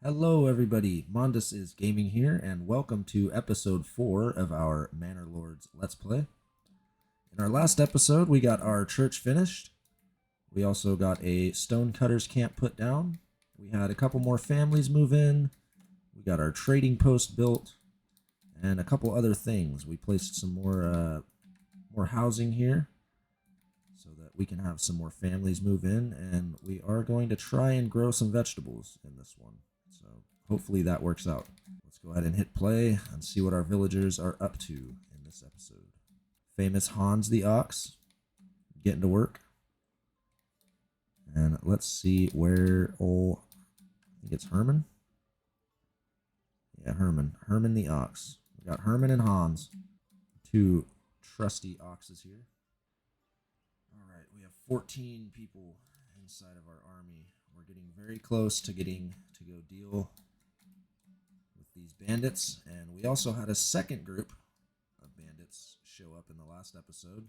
Hello, everybody. Mondus is Gaming here, and welcome to episode 4 of our Manor Lords Let's Play. In our last episode, we got our church finished. We also got a stonecutter's camp put down. We had a couple more families move in. We got our trading post built, and a couple other things. We placed some more housing here, so that we can have some more families move in, and we are going to try and grow some vegetables in this one. So hopefully that works out. Let's go ahead and hit play and see what our villagers are up to in this episode. Famous Hans the Ox getting to work. And let's see where I think it's Herman. Yeah, Herman. Herman the Ox. We got Herman and Hans. Two trusty oxes here. Alright, we have 14 people inside of our army. We're getting very close to getting to go deal with these bandits. And we also had a second group of bandits show up in the last episode.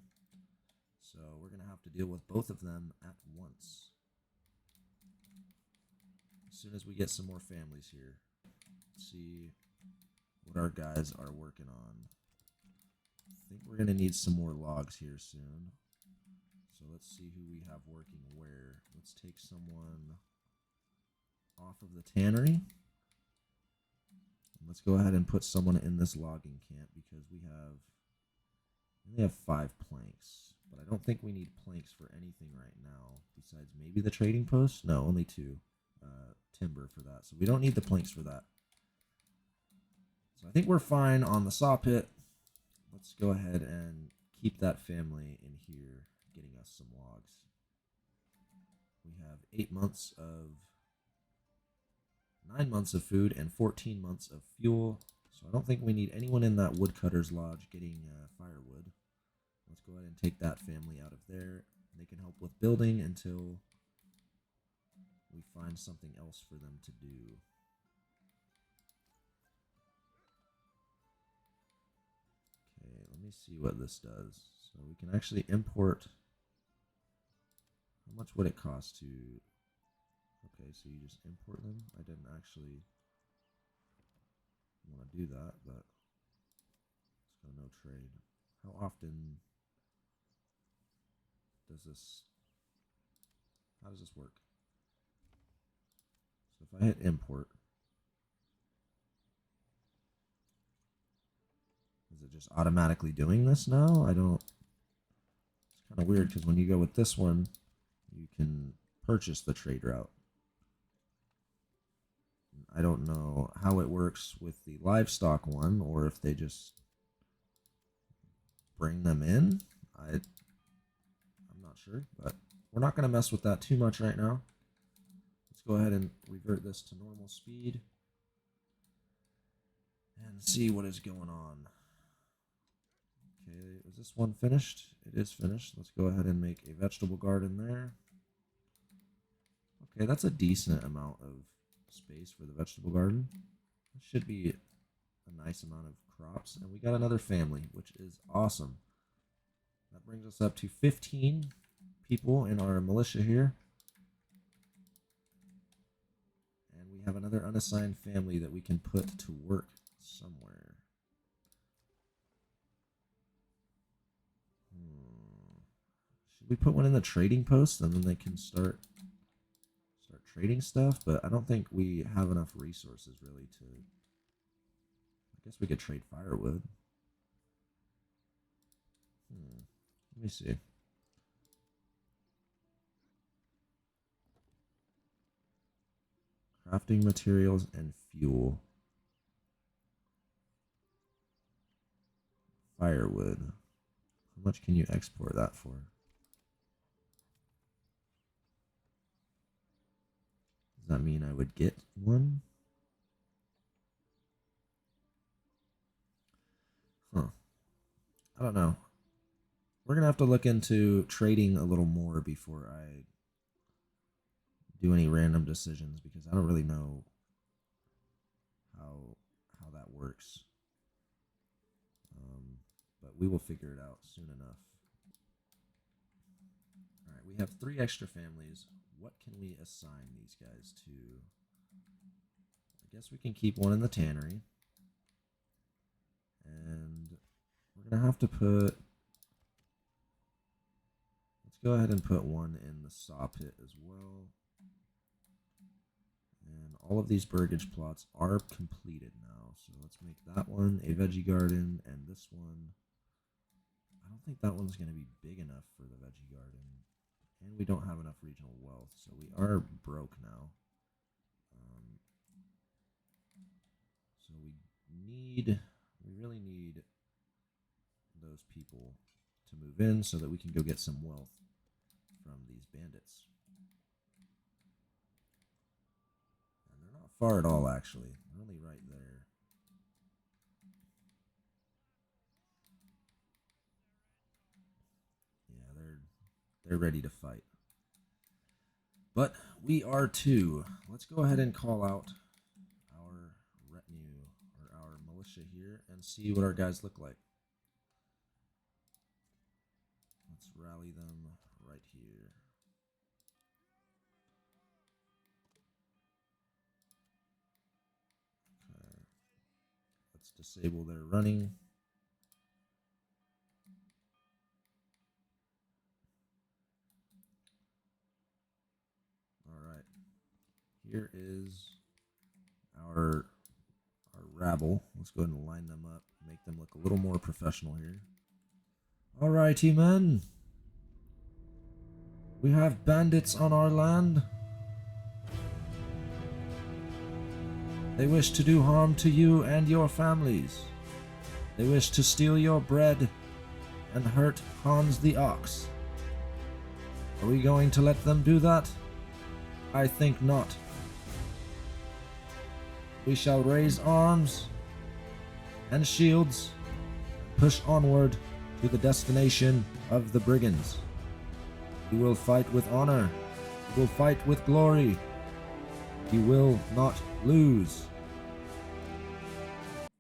So we're going to have to deal with both of them at once. As soon as we get some more families here. Let's see what our guys are working on. I think we're going to need some more logs here soon. So let's see who we have working where. Let's take someone off of the tannery. And let's go ahead and put someone in this logging camp because we only have 5 planks. But I don't think we need planks for anything right now besides maybe the trading post. No, only 2 timber for that. So we don't need the planks for that. So I think we're fine on the saw pit. Let's go ahead and keep that family in here getting us some logs. We have 9 months of food and 14 months of fuel. So I don't think we need anyone in that woodcutter's lodge getting firewood. Let's go ahead and take that family out of there. They can help with building until we find something else for them to do. Okay, let me see what this does. So we can actually import. How much would it cost to... Okay, so you just import them. I didn't actually want to do that, but let's go no trade. How often does this... How does this work? So if I hit import, is it just automatically doing this now? I don't... It's kind of weird because when you go with this one, you can purchase the trade route. I don't know how it works with the livestock one, or if they just bring them in. I'm not sure, but we're not going to mess with that too much right now. Let's go ahead and revert this to normal speed and see what is going on. Okay, is this one finished? It is finished. Let's go ahead and make a vegetable garden there. Okay, that's a decent amount of space for the vegetable garden. It should be a nice amount of crops. And we got another family, which is awesome. That brings us up to 15 people in our militia here. And we have another unassigned family that we can put to work somewhere. Should we put one in the trading post and then they can start trading stuff? But I don't think we have enough resources really to... I guess we could trade firewood. Let me see. Crafting materials and fuel. Firewood. How much can you export that for? Does that mean I would get one? Huh. I don't know. We're going to have to look into trading a little more before I do any random decisions, because I don't really know how that works. But we will figure it out soon enough. All right, we have 3 extra families. What can we assign these guys to? guess we can keep one in the tannery. And we're going to have to put... Let's go ahead and put one in the saw pit as well. And all of these burgage plots are completed now. So let's make that one a veggie garden, and this one... I don't think that one's going to be big enough for the veggie garden. And we don't have enough regional wealth, so we are broke now. So we really need those people to move in so that we can go get some wealth from these bandits. And they're not far at all, actually. They're only right there. Yeah, they're ready to fight. But we are too. Let's go ahead and call out our retinue, or our militia here, and see what our guys look like. Let's rally them right here. Okay. Let's disable their running. Alright. Here is our rabble. Let's go ahead and line them up, make them look a little more professional here. Alrighty, men. We have bandits on our land. They wish to do harm to you and your families. They wish to steal your bread and hurt Hans the Ox. Are we going to let them do that? I think not. We shall raise arms and shields and push onward to the destination of the brigands. You will fight with honor. You will fight with glory. You will not lose.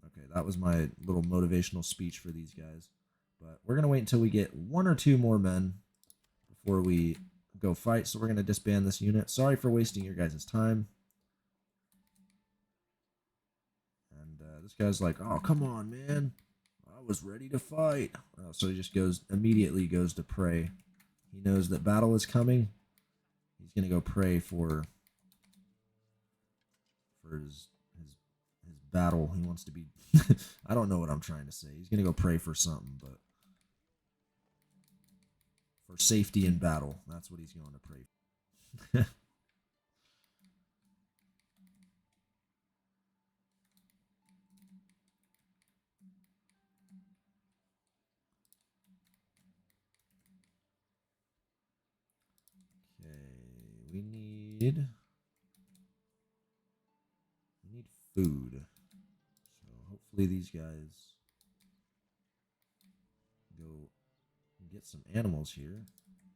Okay, that was my little motivational speech for these guys. But we're going to wait until we get one or two more men before we go fight. So we're going to disband this unit. Sorry for wasting your guys' time. And this guy's like, oh, come on, man. I was ready to fight. So he just immediately goes to pray. He knows that battle is coming. He's going to go pray for his battle. He wants to be... I don't know what I'm trying to say. He's going to go pray for something, but... for safety in battle. That's what he's going to pray for. We need food. So hopefully these guys go get some animals here.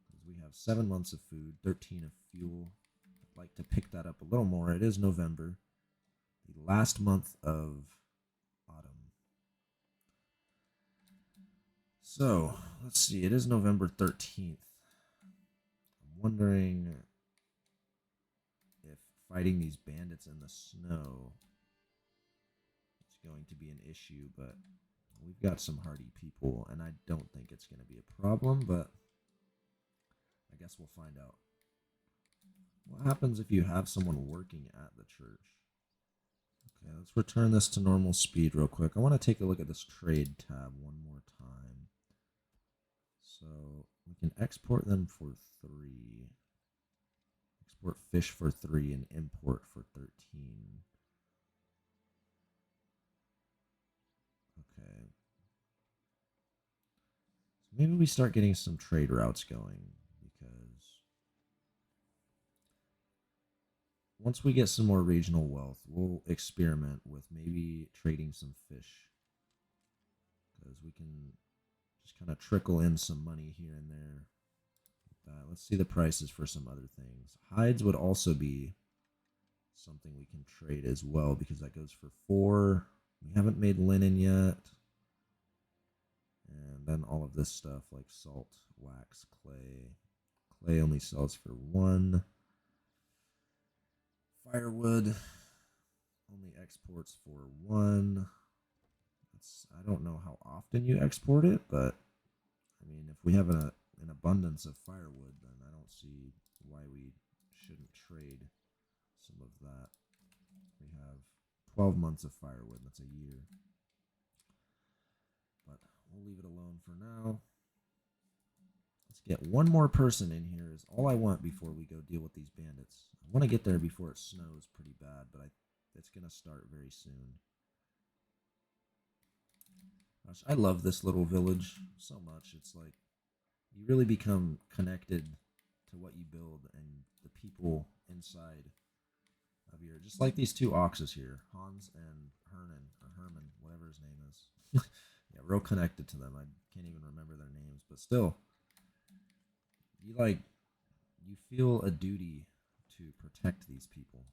Because we have 7 months of food, 13 of fuel. I'd like to pick that up a little more. It is November, the last month of autumn. So let's see, it is November 13th. I'm wondering if fighting these bandits in the snow is going to be an issue, but we've got some hardy people, and I don't think it's going to be a problem, but I guess we'll find out. What happens if you have someone working at the church? Okay, let's return this to normal speed real quick. I want to take a look at this trade tab one more time. So we can export them for 3. Export fish for 3 and import for 13. Okay. So maybe we start getting some trade routes going, because once we get some more regional wealth, we'll experiment with maybe trading some fish, because we can just kind of trickle in some money here and there. Let's see the prices for some other things. Hides would also be something we can trade as well, because that goes for 4. We haven't made linen yet. And then all of this stuff like salt, wax, clay. Clay only sells for 1. Firewood only exports for 1. I don't know how often you export it, but I mean, if we have an abundance of firewood, then I don't see why we shouldn't trade some of that. We have 12 months of firewood. That's a year. But we'll leave it alone for now. Let's get one more person in here is all I want before we go deal with these bandits. I want to get there before it snows pretty bad, but it's going to start very soon. Gosh, I love this little village so much. It's like you really become connected to what you build and the people inside of your, just like these 2 oxes here, Hans and Herman, whatever his name is. Yeah, real connected to them. I can't even remember their names, but still, you feel a duty to protect these people.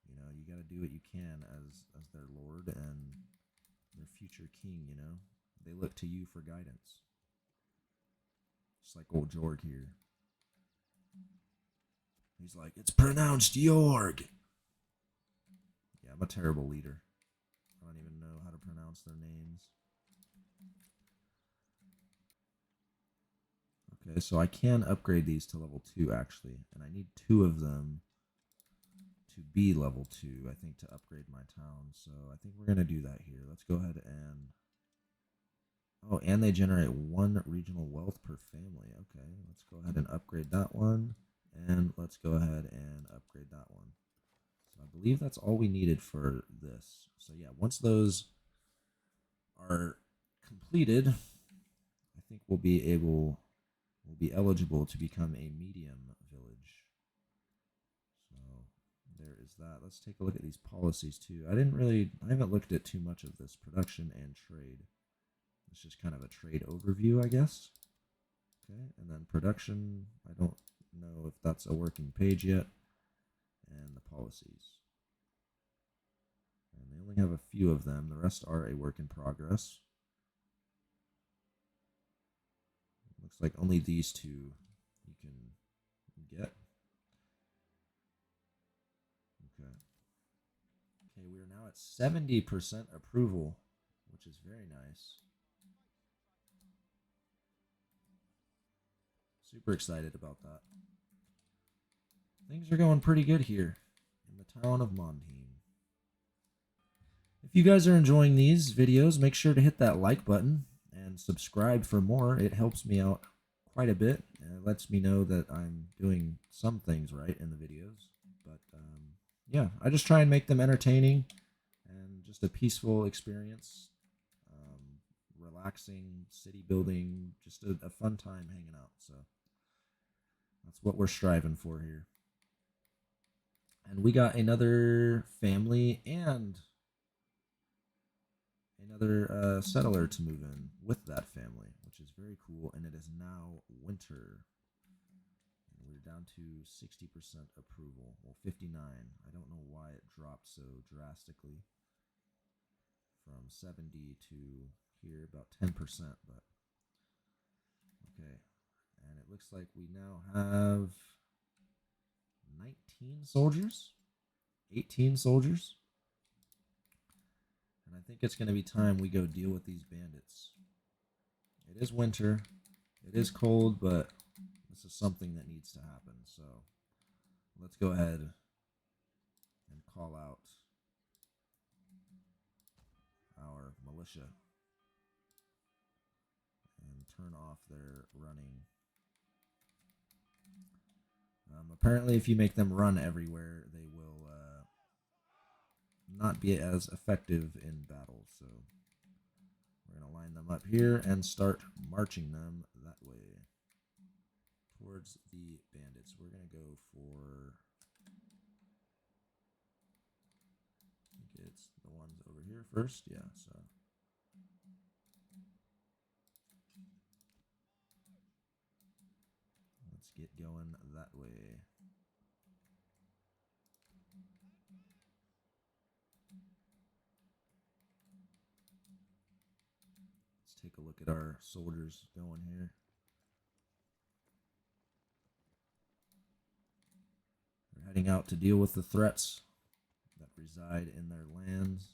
You know, you got to do what you can as their lord and their future king. You know, they look to you for guidance. Just like old Jorg here. He's like, it's pronounced Jorg. Yeah, I'm a terrible leader. I don't even know how to pronounce their names. Okay, so I can upgrade these to level 2 actually, and I need 2 of them to be level 2, I think, to upgrade my town. So I think we're going to do that here. Let's go ahead and... Oh, and they generate 1 regional wealth per family. Okay, let's go ahead and upgrade that one. And let's go ahead and upgrade that one. So I believe that's all we needed for this. So yeah, once those are completed, I think we'll be eligible to become a medium village. So there is that. Let's take a look at these policies too. I haven't looked at too much of this production and trade. It's just kind of a trade overview, I guess. Okay, and then production, I don't know if that's a working page yet. And the policies. And they only have a few of them. The rest are a work in progress. Looks like only these 2 you can get. Okay. Okay, we are now at 70% approval, which is very nice. Super excited about that. Things are going pretty good here in the town of Mondheim. If you guys are enjoying these videos, make sure to hit that like button and subscribe for more. It helps me out quite a bit, and it lets me know that I'm doing some things right in the videos. But yeah, I just try and make them entertaining and just a peaceful experience, relaxing, city building, just a fun time hanging out. So that's what we're striving for here. And we got another family and another settler to move in with that family, which is very cool. And it is now winter. And we're down to 60% approval. Well, 59. I don't know why it dropped so drastically from 70 to here, about 10%. But okay. And it looks like we now have 19 soldiers, 18 soldiers. And I think it's going to be time we go deal with these bandits. It is winter. It is cold, but this is something that needs to happen. So let's go ahead and call out our militia and turn off their running. Apparently, if you make them run everywhere, they will not be as effective in battle. So we're going to line them up here and start marching them that way towards the bandits. We're going to go for, I think it's the ones over here first. Yeah, so let's get going that way. Take a look at our soldiers going here. They're heading out to deal with the threats that reside in their lands.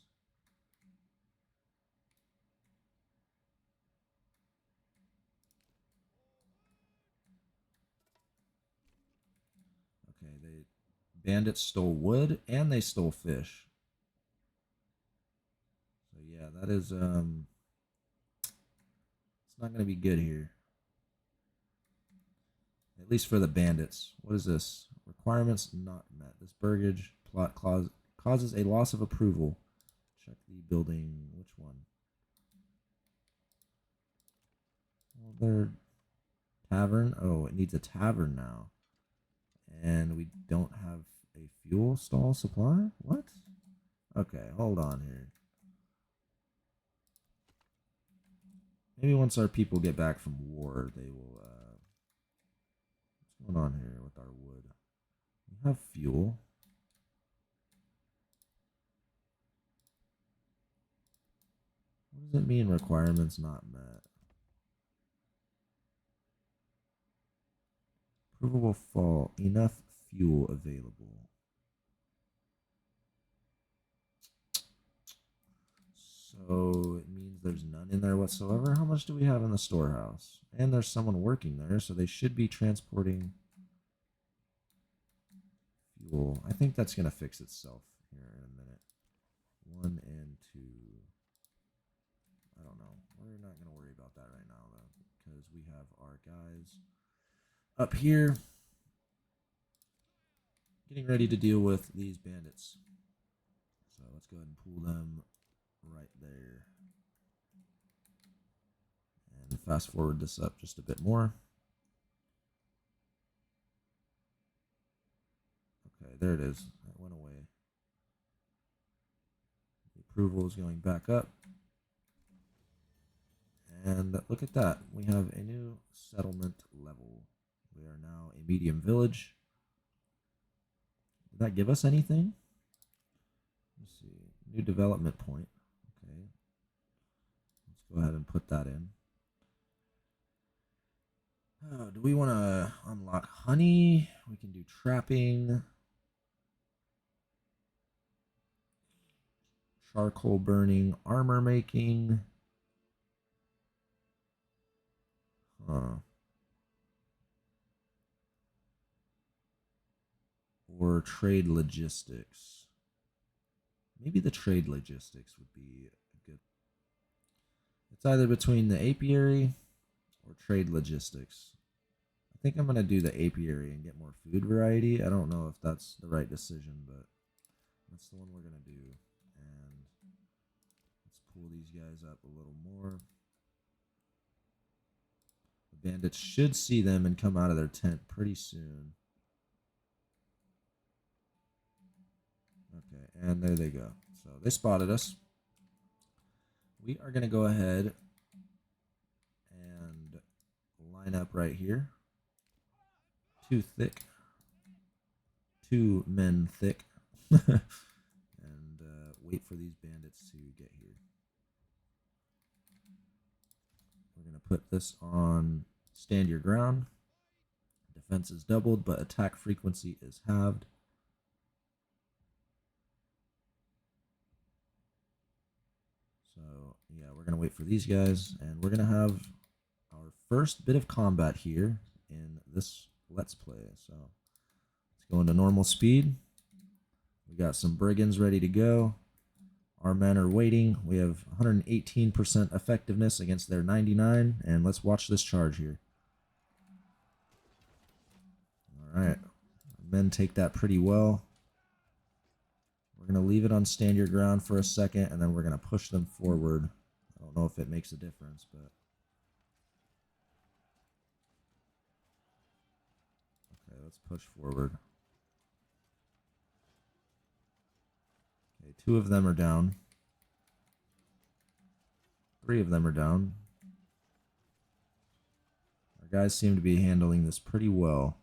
Okay, bandits stole wood and they stole fish. So yeah, that is it's not going to be good here. At least for the bandits. What is this? Requirements not met. This burgage plot clause causes a loss of approval. Check the building. Which one? Well, their tavern. Oh, it needs a tavern now. And we don't have a fuel stall supply? What? Okay, hold on here. Maybe once our people get back from war, they will... what's going on here with our wood? We have fuel. What does it mean, requirements not met? Approval will fall. Enough fuel available. So it means there's none in there whatsoever. How much do we have in the storehouse? And there's someone working there, so they should be transporting fuel. I think that's going to fix itself here in a minute. 1 and 2. I don't know. We're not going to worry about that right now, though, because we have our guys up here getting ready to deal with these bandits. So let's go ahead and pull them right there. And fast forward this up just a bit more. Okay, there it is. That went away. The approval is going back up. And look at that. We have a new settlement level. We are now a medium village. Did that give us anything? Let's see. New development point. Okay. Let's go ahead and put that in. Oh, do we want to unlock honey? We can do trapping. Charcoal burning. Armor making. Huh. Or trade logistics. Maybe the trade logistics would be a good. It's either between the apiary or trade logistics. I think I'm going to do the apiary and get more food variety. I don't know if that's the right decision, but that's the one we're going to do. And let's pull these guys up a little more. The bandits should see them and come out of their tent pretty soon. Okay, and there they go. So they spotted us. We are going to go ahead and line up right here. 2 thick. 2 men thick. And wait for these bandits to get here. We're going to put this on stand your ground. Defense is doubled, but attack frequency is halved. So, yeah, we're going to wait for these guys, and we're going to have our first bit of combat here in this Let's Play. So, let's go into normal speed. We got some brigands ready to go. Our men are waiting. We have 118% effectiveness against their 99, and let's watch this charge here. All right. Men take that pretty well. We're going to leave it on stand your ground for a second, and then we're going to push them forward. I don't know if it makes a difference, but... Okay, let's push forward. Okay, 2 of them are down. 3 of them are down. Our guys seem to be handling this pretty well.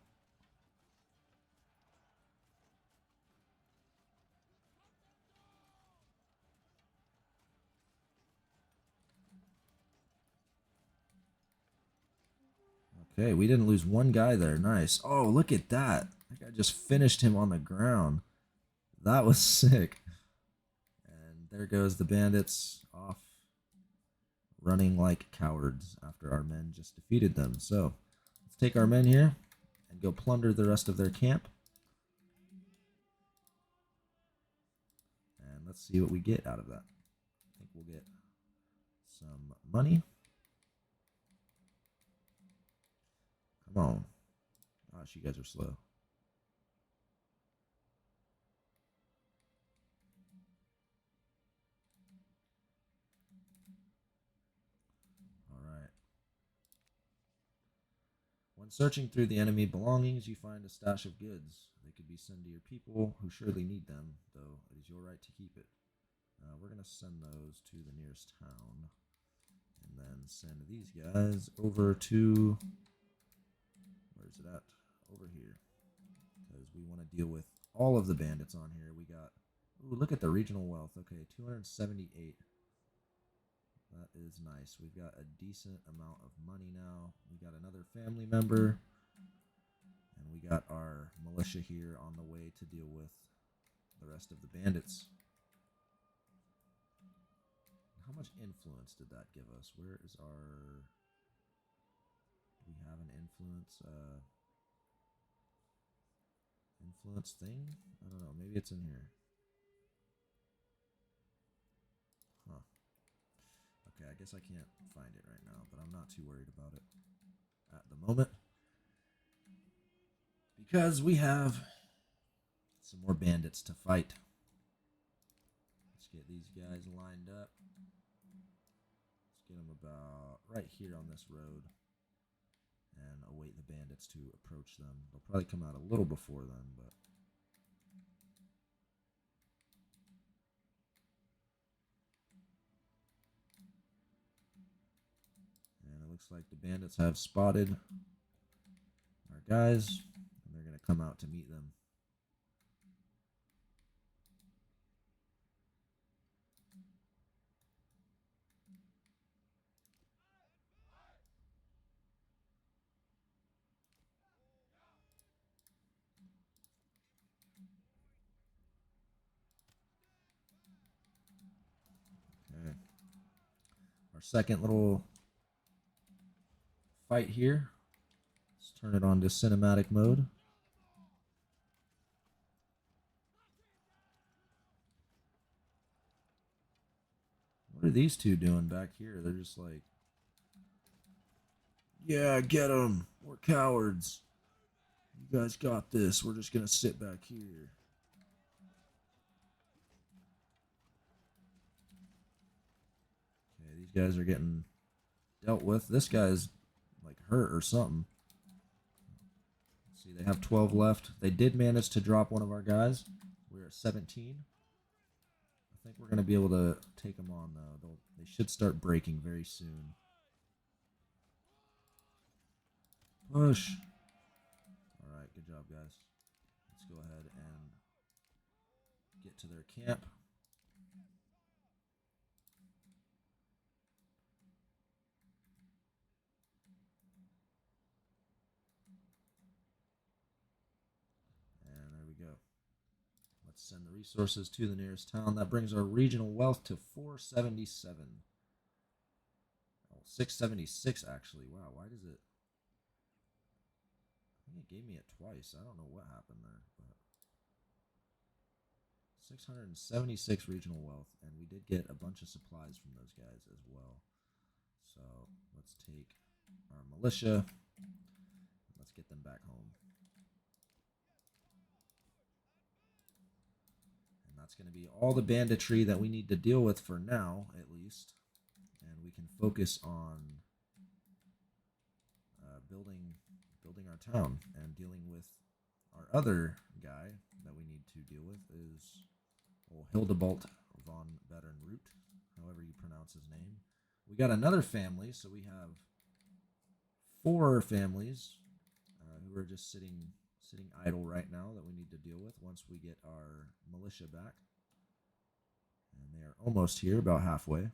Okay, we didn't lose one guy there. Nice. Oh, look at that. That guy just finished him on the ground. That was sick. there goes the bandits off running like cowards after our men just defeated them. So let's take our men here and go plunder the rest of their camp. And let's see what we get out of that. I think we'll get some money. Come on. Gosh, you guys are slow. When searching through the enemy belongings, you find a stash of goods. They could be sent to your people, who surely need them, though it is your right to keep it. We're going to send those to the nearest town, and then send these guys over to, where's it at? Over here, because we want to deal with all of the bandits on here. We got, ooh, look at the regional wealth. Okay, 278. That is nice. We've got a decent amount of money now. We got another family member. And we got our militia here on the way to deal with the rest of the bandits. How much influence did that give us? Where is our... Do we have an influence thing? I don't know. Maybe it's in here. Huh. Okay, I guess I can't find it right now, but I'm not too worried about it at the moment. Because we have some more bandits to fight. Let's get these guys lined up. Let's get them about right here on this road and await the bandits to approach them. They'll probably come out a little before then, but... Looks like the bandits have spotted our guys, and they're going to come out to meet them. Okay. Our second little fight here. Let's turn it on to cinematic mode. What are these two doing back here? They're just like, yeah, get them. We're cowards. You guys got this. We're just going to sit back here. Okay, these guys are getting dealt with. This guy's like hurt or something. Let's see, they have 12 left. They did manage to drop one of our guys. We're at 17. I think we're going to be able to take them on, though. They should start breaking very soon. Push. All right, good job, guys. Let's go ahead and get to their camp. And there we go. Let's send the resources to the nearest town. That brings our regional wealth to 477. Oh, 676, actually. Wow, why does it... I think it gave me it twice. I don't know what happened there, but 676 regional wealth, and we did get a bunch of supplies from those guys as well. So let's take our militia. Let's get them back home. And that's going to be all the banditry that we need to deal with for now, at least. And we can focus on building our town, and dealing with our other guy that we need to deal with is Hildebalt von Badenroot, however you pronounce his name. We got another family, so we have 4 families who are just sitting idle right now that we need to deal with once we get our militia back. And they are almost here, about halfway.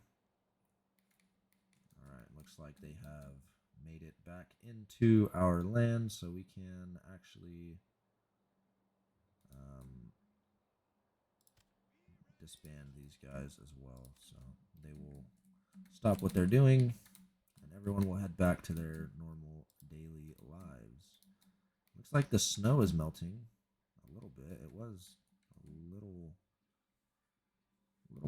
All right, looks like they have made it back into our land, so we can actually disband these guys as well. So they will stop what they're doing, and everyone will head back to their normal daily lives. Looks like the snow is melting a little bit. It was a little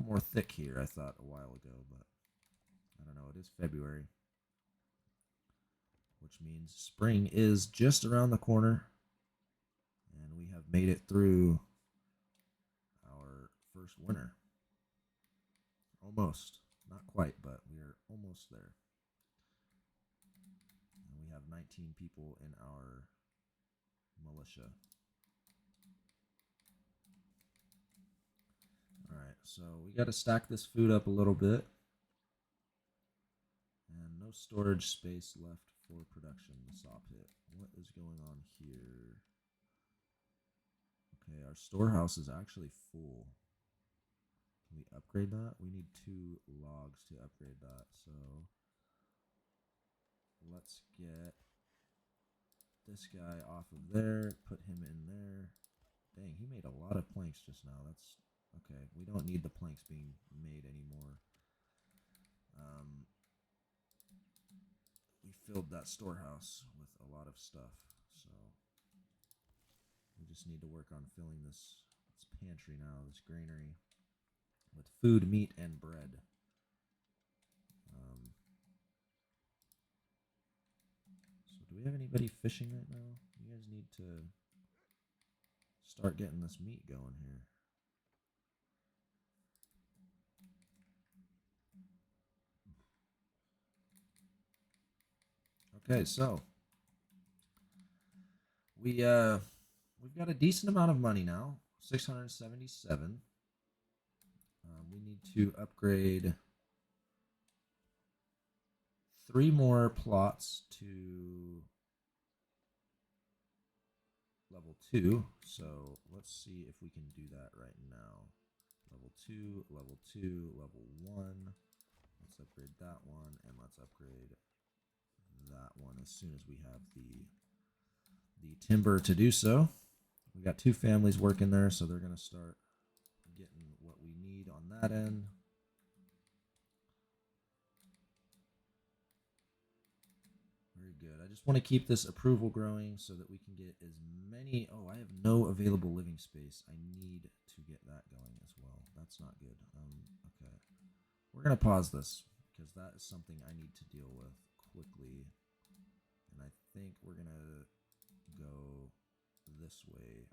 more thick here, I thought, a while ago, but I don't know. It is February, which means spring is just around the corner, and we have made it through our first winter. Almost. Not quite, but we are almost there. And we have 19 people in our militia. Alright, so we got to stack this food up a little bit. And no storage space left for production. The saw pit. What is going on here? Okay, our storehouse is actually full. Can we upgrade that? We need 2 logs to upgrade that. So let's get this guy off of there. Put him in there. Dang, he made a lot of planks just now. That's okay. We don't need the planks being made anymore. We filled that storehouse with a lot of stuff, so we just need to work on filling this pantry now, this granary, with food, meat, and bread. So do we have anybody fishing right now? You guys need to start getting this meat going here. Okay, so we've got a decent amount of money now, 677. We need to upgrade 3 more plots to level 2. So let's see if we can do that right now. Level 2, level 2, level 1. Let's upgrade that one, and let's upgrade that one as soon as we have the timber to do so. We got 2 families working there, so they're going to start getting what we need on that end. Very good. I just want to keep this approval growing so that we can get as many. Oh, I have no available living space. I need to get that going as well. That's not good. Okay. We're going to pause this because that is something I need to deal with quickly. And I think we're going to go this way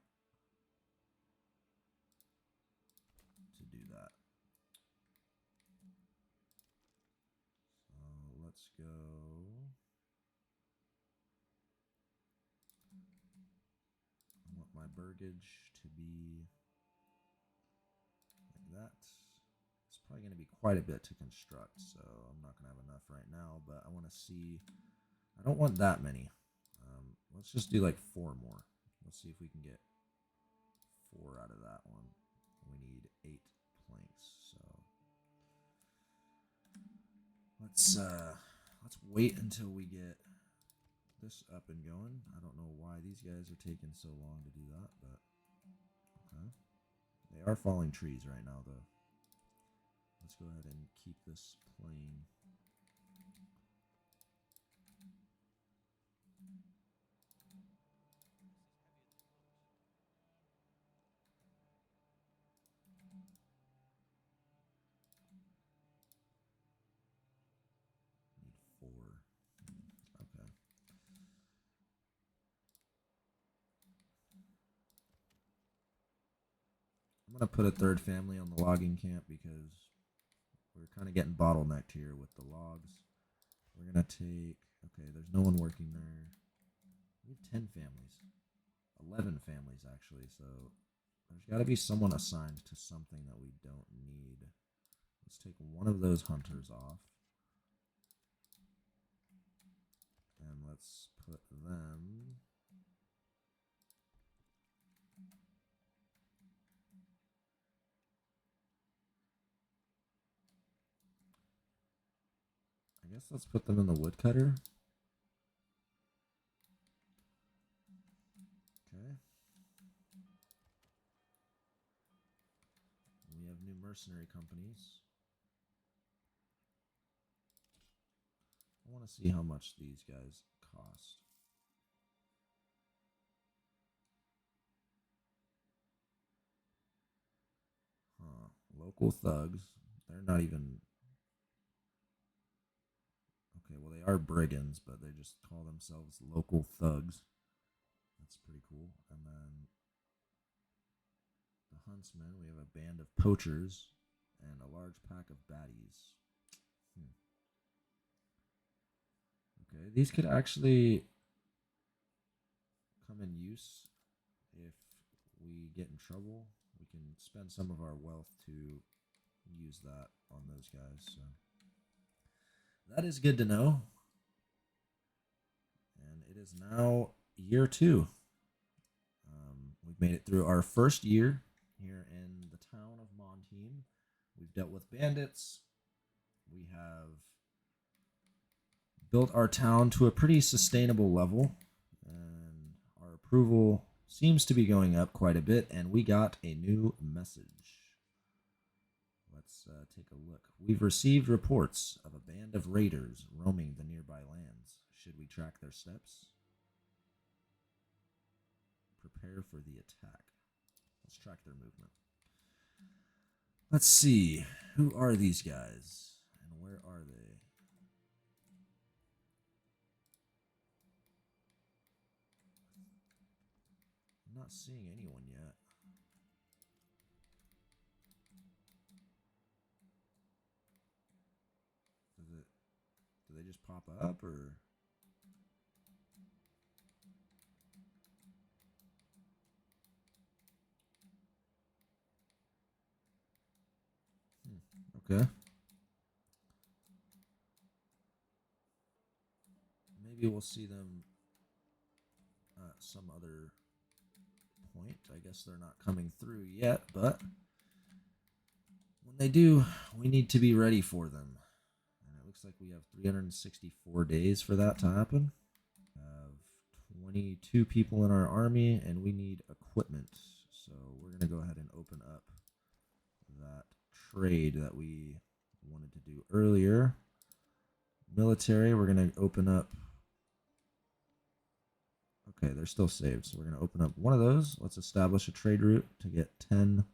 to do that. So let's go. I want my burgage to be like that. It's probably going to be quite a bit to construct, so I'm not going to have enough right now, but I want to see. I don't want that many. Let's just do like 4 more. Let's see if we can get 4 out of that one. We need 8 planks, so let's wait until we get this up and going. I don't know why these guys are taking so long to do that, but okay. They are falling trees right now, though. Let's go ahead and keep this playing. Need 4. Okay. I'm going to put a 3rd family on the logging camp because we're kind of getting bottlenecked here with the logs. We're going to take... Okay, there's no one working there. We have 10 families. 11 families, actually, so there's got to be someone assigned to something that we don't need. Let's take one of those hunters off. And let's put them... I guess let's put them in the woodcutter. Okay. We have new mercenary companies. I want to see how much these guys cost. Huh. Local thugs. They're not even... Okay, well, they are brigands, but they just call themselves local thugs. That's pretty cool. And then the huntsmen, we have a band of poachers and a large pack of baddies. Okay, these could actually come in use if we get in trouble. We can spend some of our wealth to use that on those guys. So that is good to know. And it is now year 2. We've made it through our first year here in the town of Montine. We've dealt with bandits. We have built our town to a pretty sustainable level, and our approval seems to be going up quite a bit, and we got a new message. Let's take a look. We've received reports of a band of raiders roaming the nearby lands. Should we track their steps? Prepare for the attack. Let's track their movement. Let's see. Who are these guys? And where are they? I'm not seeing anyone yet. Do they just pop up, or? Okay. Maybe we'll see them at some other point. I guess they're not coming through yet, but when they do, we need to be ready for them. And it looks like we have 364 days for that to happen. We have 22 people in our army, and we need equipment. So we're going to go ahead and open up that trade that we wanted to do earlier. Military, we're going to open up. Okay, they're still saved, so we're going to open up one of those. Let's establish a trade route to get 10.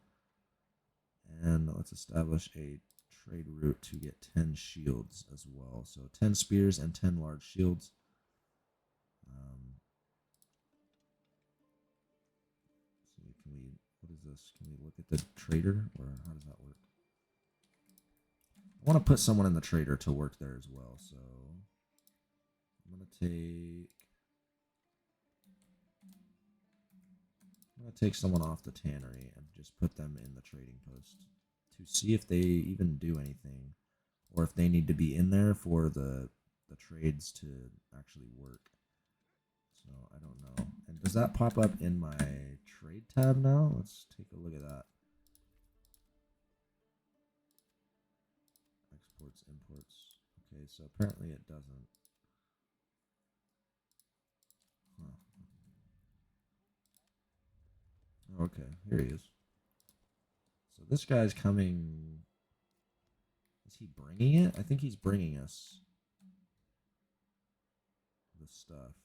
And let's establish a trade route to get 10 shields as well. So 10 spears and 10 large shields. So can we, what is this? Can we look at the trader, or how does that work? I want to put someone in the trader to work there as well. So I'm going to take someone off the tannery and just put them in the trading post to see if they even do anything, or if they need to be in there for the trades to actually work. So I don't know. And does that pop up in my trade tab now? Let's take a look at that. Exports, imports. Okay, so apparently it doesn't. Huh. Okay, here he is. So this guy's coming. Is he bringing it? I think he's bringing us the stuff.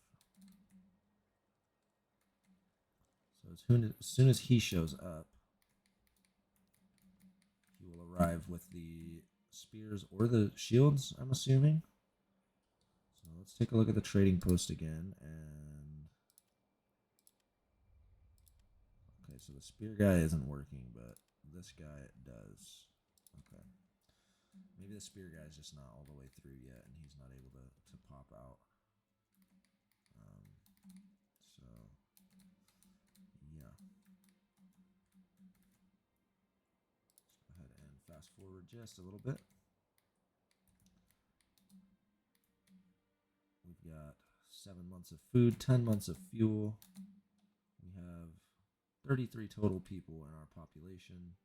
So as soon as he shows up, he will arrive with the spears or the shields, I'm assuming. So let's take a look at the trading post again. And okay, so the spear guy isn't working, but this guy does. Okay. Maybe the spear guy is just not all the way through yet, and he's not able to pop out. So, yeah. Let's go ahead and fast forward just a little bit. We've got 7 months of food, 10 months of fuel. We have 33 total people in our population.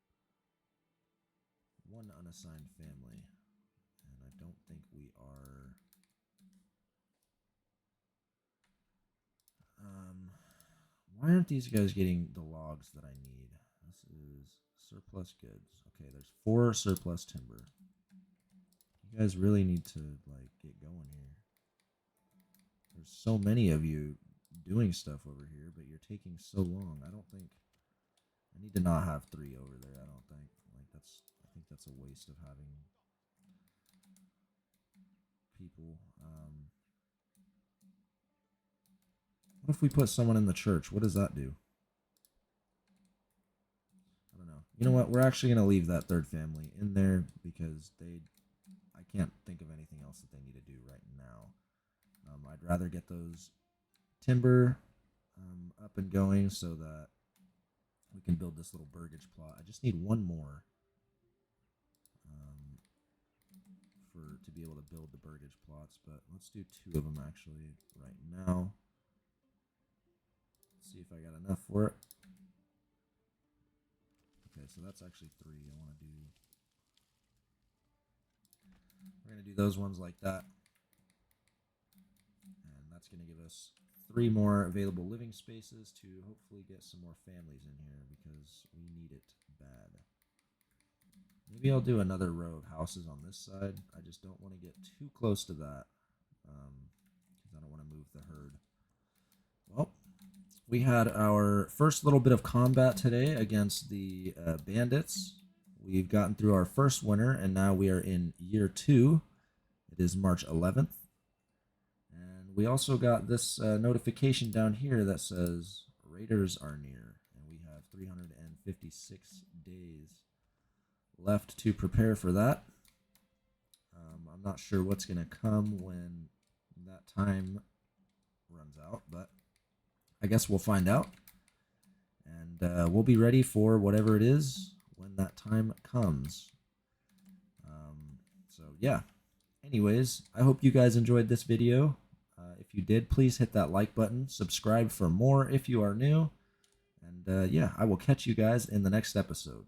1 unassigned family. And I don't think we are... why aren't these guys getting the logs that I need? This is Surplus goods. Okay, there's 4 surplus timber. You guys really need to like get going here. There's so many of you doing stuff over here, but you're taking so long. I need to not have 3 over there. I don't think I think that's a waste of having people. What if we put someone in the church? What does that do? I don't know. You know what? We're actually going to leave that 3rd family in there because I can't think of anything else that they need to do right now. I'd rather get those timber up and going so that we can build this little burgage plot. I just need 1 more to be able to build the burgage plots, but let's do 2 of them actually right now. Let's see if I got enough for it. Okay, so that's actually 3. We're going to do those ones like that. And that's going to give us 3 more available living spaces to hopefully get some more families in here because we need it bad. Maybe I'll do another row of houses on this side. I just don't want to get too close to that because I don't want to move the herd. Well, we had our first little bit of combat today against the bandits. We've gotten through our first winter, and now we are in year 2. It is March 11th. And we also got this notification down here that says raiders are near, and we have 356 days left to prepare for that. I'm not sure what's going to come when that time runs out, but I guess we'll find out. And we'll be ready for whatever it is when that time comes. So yeah. Anyways, I hope you guys enjoyed this video. If you did, please hit that like button. Subscribe for more if you are new. And yeah, I will catch you guys in the next episode.